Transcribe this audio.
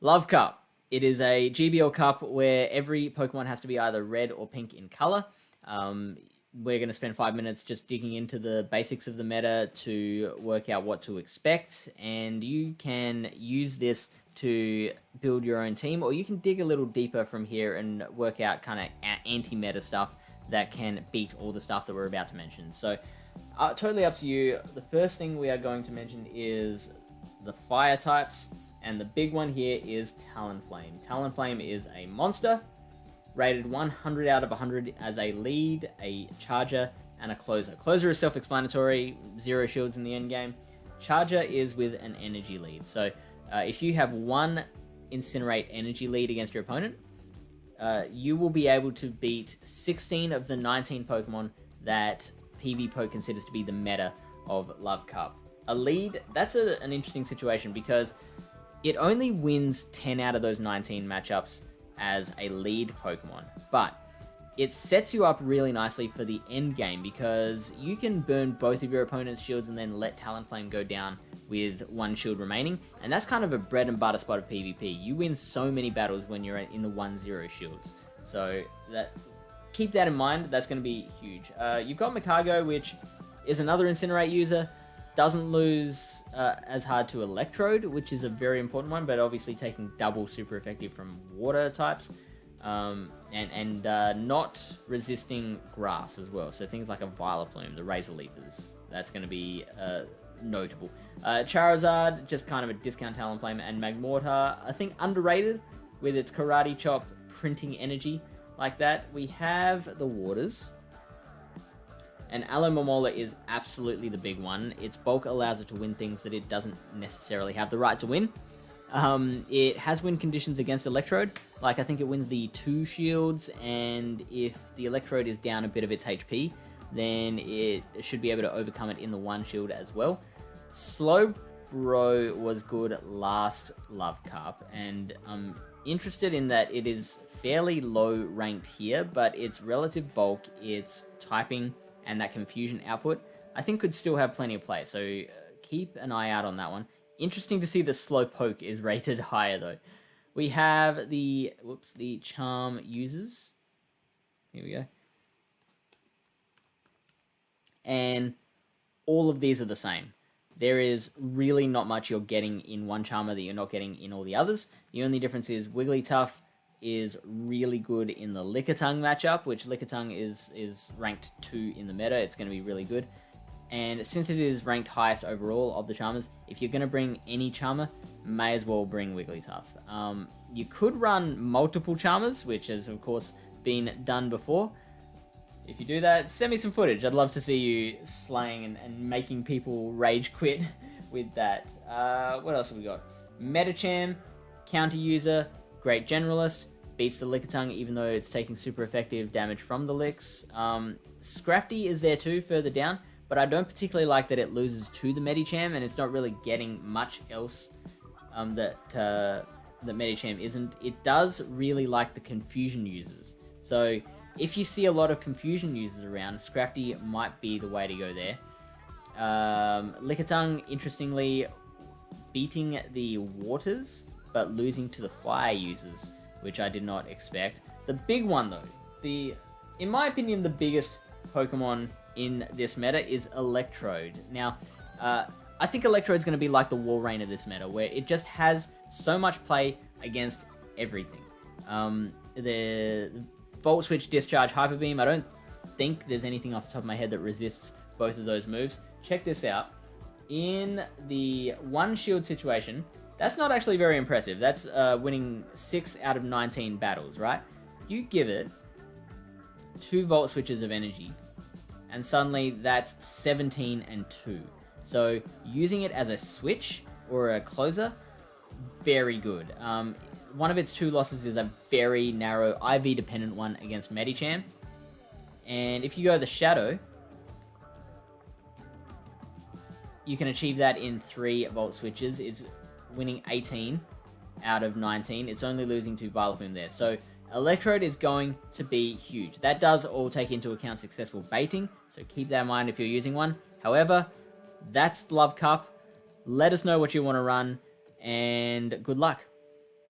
Love Cup. It is a GBL Cup where every Pokemon has to be either red or pink in color. We're going to spend 5 minutes just digging into the basics of the meta to work out what to expect, and you can use this to build your own team, or you can dig a little deeper from here and work out kind of anti-meta stuff that can beat all the stuff that we're about to mention. So, totally up to you. The first thing we are going to mention is the fire types, and the big one here is Talonflame. Talonflame is a monster, rated 100 out of 100 as a lead, a charger, and a closer. Closer is self-explanatory, 0 shields in the end game. Charger is with an energy lead. So if you have one Incinerate energy lead against your opponent, you will be able to beat 16 of the 19 Pokemon that PvPoke considers to be the meta of Love Cup. A lead, that's an interesting situation because it only wins 10 out of those 19 matchups as a lead Pokemon, but it sets you up really nicely for the end game because you can burn both of your opponent's shields and then let Talonflame go down with 1 shield remaining, and that's kind of a bread and butter spot of PvP. You win so many battles when you're in the 1-0 shields, so keep that in mind. That's going to be huge. You've got Mikago, which is another Incinerate user. Doesn't lose as hard to Electrode, which is a very important one, but obviously taking double super effective from water types, and not resisting grass as well. So things like a Vileplume, the Razor Leapers, that's going to be notable. Charizard, just kind of a discount Talonflame, and Magmortar, I think underrated with its Karate Chop printing energy like that. We have the Waters. And Alomomola is absolutely the big one. Its bulk allows it to win things that it doesn't necessarily have the right to win. It has win conditions against Electrode. Like, I think it wins the 2 shields, and if the Electrode is down a bit of its HP, then it should be able to overcome it in the 1 shield as well. Slowbro was good last Love Cup, and I'm interested in that it is fairly low ranked here, but its relative bulk, its typing, and that confusion output, I think could still have plenty of play, so keep an eye out on that one. Interesting to see the Slowpoke is rated higher, though. We have the Charm users. Here we go. And all of these are the same. There is really not much you're getting in one Charmer that you're not getting in all the others. The only difference is Wigglytuff is really good in the Lickitung matchup, which Lickitung is ranked 2 in the meta. It's going to be really good. And since it is ranked highest overall of the Charmers, if you're going to bring any Charmer, may as well bring Wigglytuff. You could run multiple Charmers, which has, of course, been done before. If you do that, send me some footage. I'd love to see you slaying and making people rage quit with that. What else have we got? Medicham, counter user, great generalist, beats the Lickitung even though it's taking super effective damage from the Licks. Scrafty is there too, further down, but I don't particularly like that it loses to the Medicham and it's not really getting much else that Medicham isn't. It does really like the confusion users. So if you see a lot of confusion users around, Scrafty might be the way to go there. Lickitung, interestingly, beating the Waters, but losing to the Fire users, which I did not expect. The big one, though, in my opinion, the biggest Pokemon in this meta is Electrode. Now, I think Electrode's going to be like the Walrein of this meta, where it just has so much play against everything. The Volt Switch, Discharge, Hyper Beam, I don't think there's anything off the top of my head that resists both of those moves. Check this out. In the 1 shield situation, that's not actually very impressive. That's winning 6 out of 19 battles, right? You give it 2 Volt Switches of energy, and suddenly that's 17 and 2. So using it as a switch or a closer, very good. One of its 2 losses is a very narrow IV-dependent one against Medicham. And if you go the Shadow, you can achieve that in 3 Volt Switches. It's winning 18 out of 19. It's only losing to Vileplume there. So Electrode is going to be huge. That does all take into account successful baiting, so keep that in mind if you're using one. However, that's Love Cup. Let us know what you want to run, and good luck.